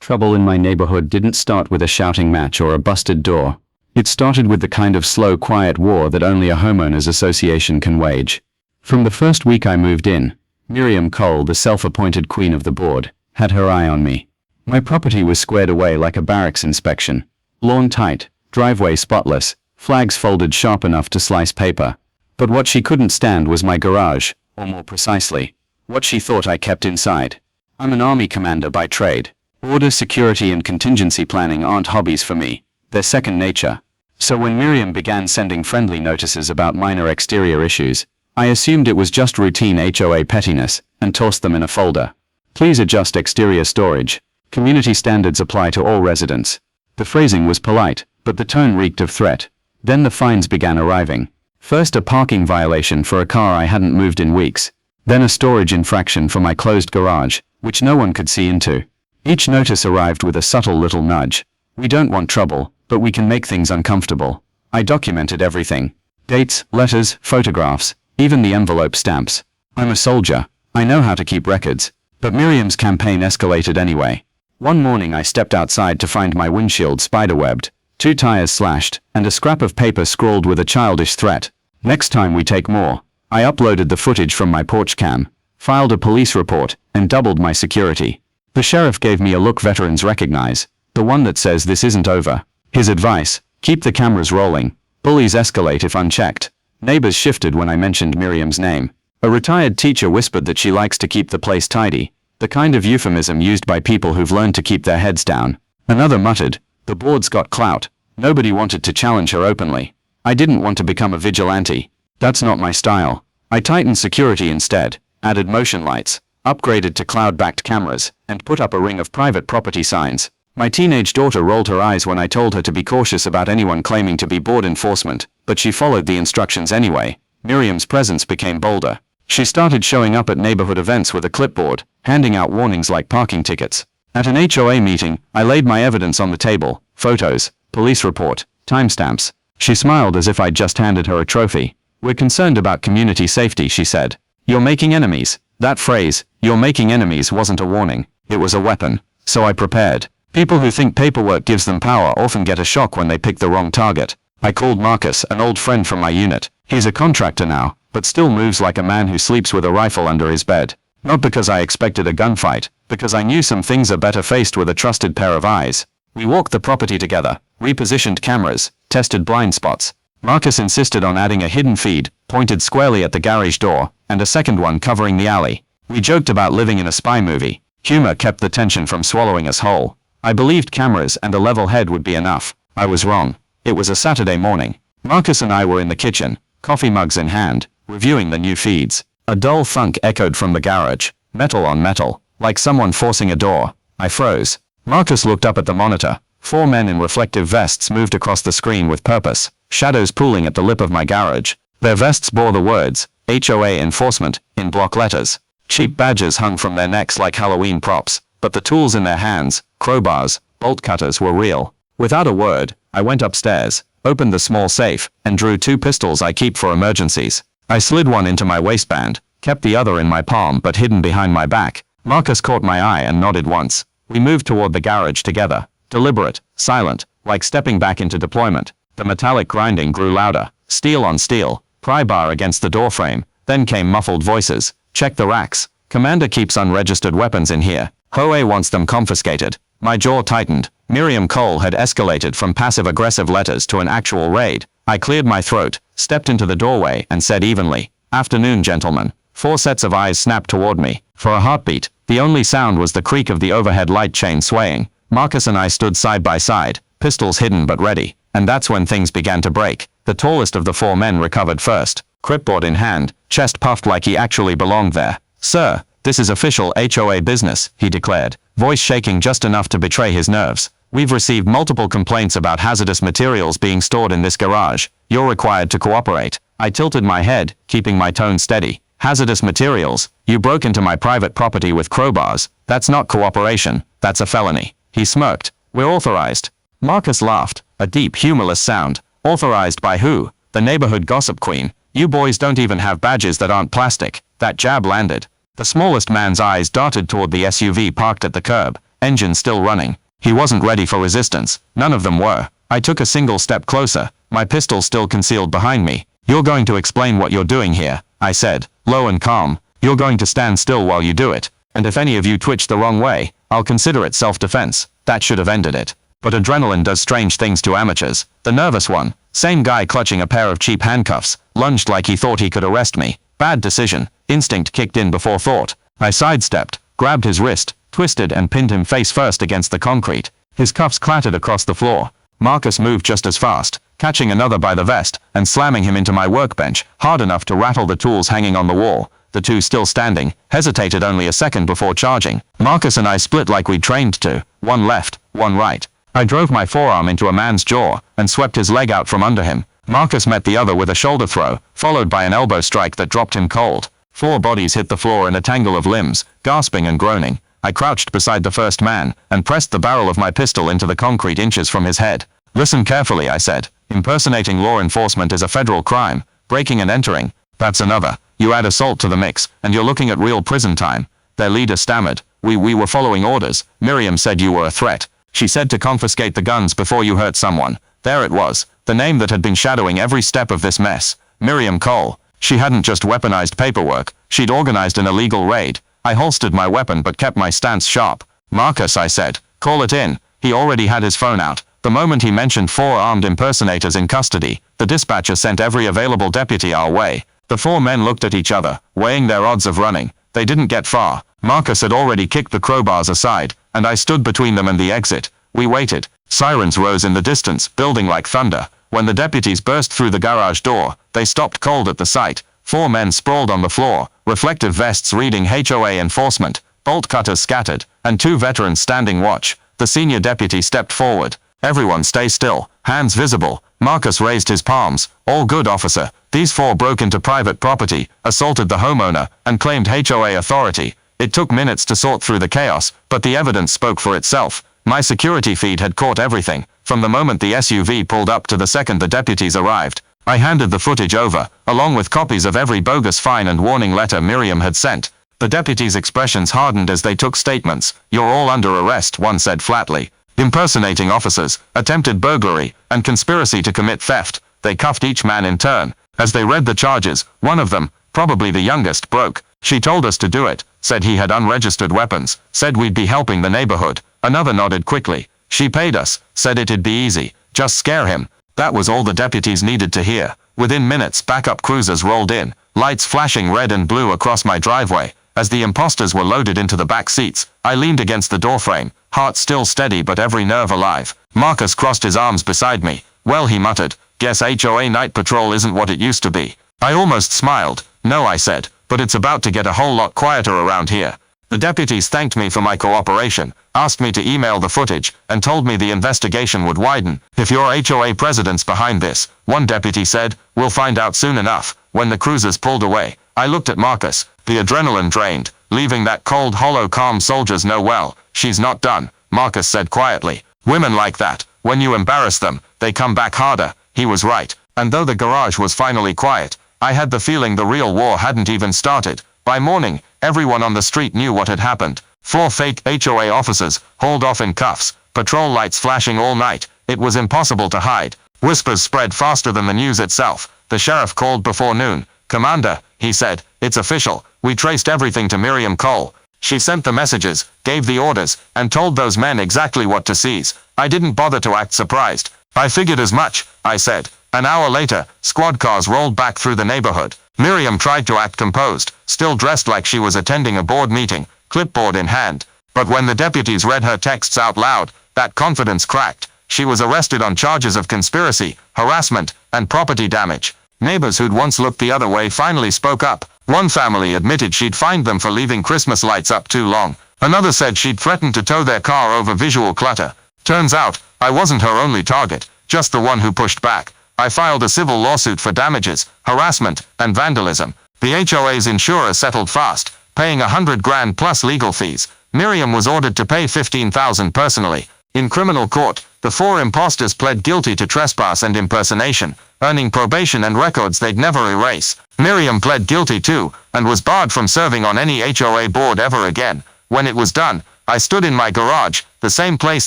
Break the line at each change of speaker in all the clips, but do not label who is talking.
Trouble in my neighborhood didn't start with a shouting match or a busted door. It started with the kind of slow, quiet war that only a homeowners association can wage. From the first week I moved in, Miriam Cole, the self-appointed queen of the board, had her eye on me. My property was squared away like a barracks inspection. Lawn tight, driveway spotless, flags folded sharp enough to slice paper. But what she couldn't stand was my garage, or more precisely, what she thought I kept inside. I'm an army commander by trade. Order, security and contingency planning aren't hobbies for me, they're second nature. So when Miriam began sending friendly notices about minor exterior issues, I assumed it was just routine HOA pettiness, and tossed them in a folder. Please adjust exterior storage. Community standards apply to all residents. The phrasing was polite, but the tone reeked of threat. Then the fines began arriving. First a parking violation for a car I hadn't moved in weeks. Then a storage infraction for my closed garage, which no one could see into. Each notice arrived with a subtle little nudge. We don't want trouble, but we can make things uncomfortable. I documented everything. Dates, letters, photographs, even the envelope stamps. I'm a soldier. I know how to keep records. But Miriam's campaign escalated anyway. One morning I stepped outside to find my windshield spiderwebbed, 2 tires slashed, and a scrap of paper scrawled with a childish threat. Next time we take more. I uploaded the footage from my porch cam, filed a police report, and doubled my security. The sheriff gave me a look veterans recognize, the one that says this isn't over. His advice, keep the cameras rolling. Bullies escalate if unchecked. Neighbors shifted when I mentioned Miriam's name. A retired teacher whispered that she likes to keep the place tidy, the kind of euphemism used by people who've learned to keep their heads down. Another muttered, the board's got clout. Nobody wanted to challenge her openly. I didn't want to become a vigilante. That's not my style. I tightened security instead, added motion lights, upgraded to cloud-backed cameras, and put up a ring of private property signs. My teenage daughter rolled her eyes when I told her to be cautious about anyone claiming to be board enforcement, but she followed the instructions anyway. Miriam's presence became bolder. She started showing up at neighborhood events with a clipboard, handing out warnings like parking tickets. At an HOA meeting, I laid my evidence on the table, photos, police report, timestamps. She smiled as if I'd just handed her a trophy. We're concerned about community safety, she said. You're making enemies. That phrase, you're making enemies, wasn't a warning. It was a weapon. So I prepared. People who think paperwork gives them power often get a shock when they pick the wrong target. I called Marcus, an old friend from my unit. He's a contractor now, but still moves like a man who sleeps with a rifle under his bed. Not because I expected a gunfight, because I knew some things are better faced with a trusted pair of eyes. We walked the property together, repositioned cameras, tested blind spots. Marcus insisted on adding a hidden feed, pointed squarely at the garage door, and a second one covering the alley. We joked about living in a spy movie. Humor kept the tension from swallowing us whole. I believed cameras and a level head would be enough. I was wrong. It was a Saturday morning. Marcus and I were in the kitchen, coffee mugs in hand, reviewing the new feeds. A dull thunk echoed from the garage, metal on metal, like someone forcing a door. I froze. Marcus looked up at the monitor. 4 men in reflective vests moved across the screen with purpose, shadows pooling at the lip of my garage. Their vests bore the words, HOA enforcement, in block letters. Cheap badges hung from their necks like Halloween props, but the tools in their hands, crowbars, bolt cutters, were real. Without a word, I went upstairs, opened the small safe, and drew 2 pistols I keep for emergencies. I slid one into my waistband, kept the other in my palm but hidden behind my back. Marcus caught my eye and nodded once. We moved toward the garage together, deliberate, silent, like stepping back into deployment. The metallic grinding grew louder, steel on steel, pry bar against the doorframe. Then came muffled voices. Check the racks. Commander keeps unregistered weapons in here. HOA wants them confiscated. My jaw tightened. Miriam Cole had escalated from passive-aggressive letters to an actual raid. I cleared my throat, stepped into the doorway, and said evenly, "Afternoon, gentlemen." 4 sets of eyes snapped toward me. For a heartbeat, the only sound was the creak of the overhead light chain swaying. Marcus and I stood side by side, pistols hidden but ready. And that's when things began to break. The tallest of the 4 men recovered first, clipboard in hand, chest puffed like he actually belonged there. "Sir, this is official HOA business," he declared, voice shaking just enough to betray his nerves. "We've received multiple complaints about hazardous materials being stored in this garage. You're required to cooperate." I tilted my head, keeping my tone steady. "Hazardous materials? You broke into my private property with crowbars. That's not cooperation. That's a felony." He smirked. "We're authorized." Marcus laughed, a deep, humorless sound. "Authorized by who? The neighborhood gossip queen. You boys don't even have badges that aren't plastic." That jab landed. The smallest man's eyes darted toward the SUV parked at the curb.
engine still running. He wasn't ready for resistance. None of them were. I took a single step closer, my pistol still concealed behind me. "You're going to explain what you're doing here," I said, low and calm. "You're going to stand still while you do it. And if any of you twitch the wrong way, I'll consider it self-defense." That should have ended it. But adrenaline does strange things to amateurs. The nervous one, same guy clutching a pair of cheap handcuffs, lunged like he thought he could arrest me. Bad decision. Instinct kicked in before thought. I sidestepped, grabbed his wrist, twisted and pinned him face first against the concrete. His cuffs clattered across the floor. Marcus moved just as fast, catching another by the vest and slamming him into my workbench, hard enough to rattle the tools hanging on the wall. The two still standing, hesitated only a second before charging. Marcus and I split like we'd trained to, one left, one right. I drove my forearm into a man's jaw and swept his leg out from under him. Marcus met the other with a shoulder throw, followed by an elbow strike that dropped him cold. 4 bodies hit the floor in a tangle of limbs, gasping and groaning. I crouched beside the first man and pressed the barrel of my pistol into the concrete inches from his head. "Listen carefully," I said. "Impersonating law enforcement is a federal crime. Breaking and entering, that's another. You add assault to the mix, and you're looking at real prison time." Their leader stammered. We were following orders. Miriam said you were a threat. She said to confiscate the guns before you hurt someone." There it was, the name that had been shadowing every step of this mess. Miriam Cole. She hadn't just weaponized paperwork, she'd organized an illegal raid. I holstered my weapon but kept my stance sharp. "Marcus," I said, "call it in." He already had his phone out. The moment he mentioned 4 armed impersonators in custody, the dispatcher sent every available deputy our way. The 4 men looked at each other, weighing their odds of running. They didn't get far. Marcus had already kicked the crowbars aside, and I stood between them and the exit. We waited. Sirens rose in the distance, building like thunder. When the deputies burst through the garage door, they stopped cold at the sight. 4 men sprawled on the floor, reflective vests reading HOA enforcement, bolt cutters scattered, and 2 veterans standing watch. The senior deputy stepped forward. "Everyone stay still, hands visible." Marcus raised his palms. "All good, officer. These 4 broke into private property, assaulted the homeowner, and claimed HOA authority." It took minutes to sort through the chaos, but the evidence spoke for itself. My security feed had caught everything, from the moment the SUV pulled up to the second the deputies arrived. I handed the footage over, along with copies of every bogus fine and warning letter Miriam had sent. The deputies' expressions hardened as they took statements. "You're all under arrest," one said flatly. "Impersonating officers, attempted burglary, and conspiracy to commit theft." They cuffed each man in turn. As they read the charges, one of them, probably the youngest, broke. "She told us to do it, said he had unregistered weapons, said we'd be helping the neighborhood." Another nodded quickly. "She paid us, said it'd be easy, just scare him." That was all the deputies needed to hear. Within minutes, backup cruisers rolled in, lights flashing red and blue across my driveway. As the imposters were loaded into the back seats, I leaned against the doorframe, heart still steady but every nerve alive. Marcus crossed his arms beside me. "Well," he muttered, "guess HOA night patrol isn't what it used to be." I almost smiled. "No," I said, "but it's about to get a whole lot quieter around here." The deputies thanked me for my cooperation, asked me to email the footage, and told me the investigation would widen. "If your HOA president's behind this," one deputy said, "we'll find out soon enough." When the cruisers pulled away, I looked at Marcus, the adrenaline drained, leaving that cold, hollow, calm soldier's know well. "She's not done," Marcus said quietly. "Women like that, when you embarrass them, they come back harder." He was right. And though the garage was finally quiet, I had the feeling the real war hadn't even started. By morning, everyone on the street knew what had happened. 4 fake HOA officers, hauled off in cuffs, patrol lights flashing all night. It was impossible to hide. Whispers spread faster than the news itself. The sheriff called before noon. "Commander," he said, "it's official. We traced everything to Miriam Cole. She sent the messages, gave the orders, and told those men exactly what to seize." I didn't bother to act surprised. "I figured as much," I said. An hour later, squad cars rolled back through the neighborhood. Miriam tried to act composed, still dressed like she was attending a board meeting, clipboard in hand. But when the deputies read her texts out loud, that confidence cracked. She was arrested on charges of conspiracy, harassment, and property damage. Neighbors who'd once looked the other way finally spoke up. One family admitted she'd fined them for leaving Christmas lights up too long. Another said she'd threatened to tow their car over visual clutter. Turns out, I wasn't her only target, just the one who pushed back. I filed a civil lawsuit for damages, harassment, and vandalism. The HOA's insurer settled fast, paying $100,000 plus legal fees. Miriam was ordered to pay $15,000 personally. In criminal court, the 4 imposters pled guilty to trespass and impersonation, earning probation and records they'd never erase. Miriam pled guilty too, and was barred from serving on any HOA board ever again. When it was done, I stood in my garage, the same place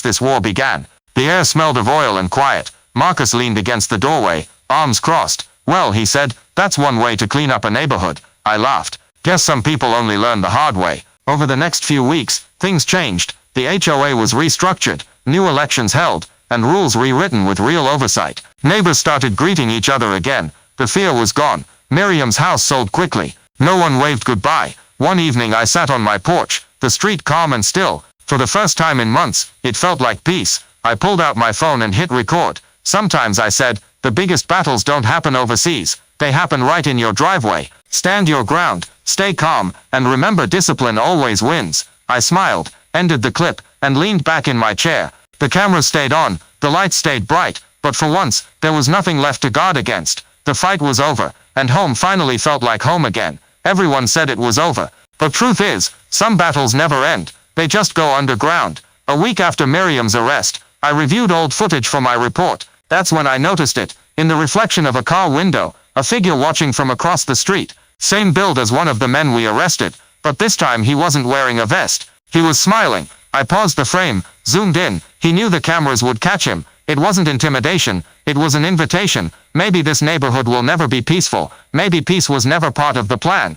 this war began. The air smelled of oil and quiet. Marcus leaned against the doorway, arms crossed. Well, he said, that's one way to clean up a neighborhood. I laughed. Guess some people only learn the hard way. Over the next few weeks, things changed. The HOA was restructured, new elections held, and rules rewritten with real oversight. Neighbors started greeting each other again. The fear was gone. Miriam's house sold quickly. No one waved goodbye. One evening I sat on my porch, the street calm and still. For the first time in months, it felt like peace. I pulled out my phone and hit record. Sometimes, I said, the biggest battles don't happen overseas. They happen right in your driveway. Stand your ground, stay calm, and remember discipline always wins. I smiled, ended the clip, and leaned back in my chair. The camera stayed on, the lights stayed bright, but for once, there was nothing left to guard against. The fight was over, and home finally felt like home again. Everyone said it was over. But truth is, some battles never end. They just go underground. A week after Miriam's arrest, I reviewed old footage for my report. That's when I noticed it. In the reflection of a car window, a figure watching from across the street. Same build as one of the men we arrested, but this time he wasn't wearing a vest. He was smiling. I paused the frame, zoomed in. He knew the cameras would catch him. It wasn't intimidation. It was an invitation. Maybe this neighborhood will never be peaceful. Maybe peace was never part of the plan.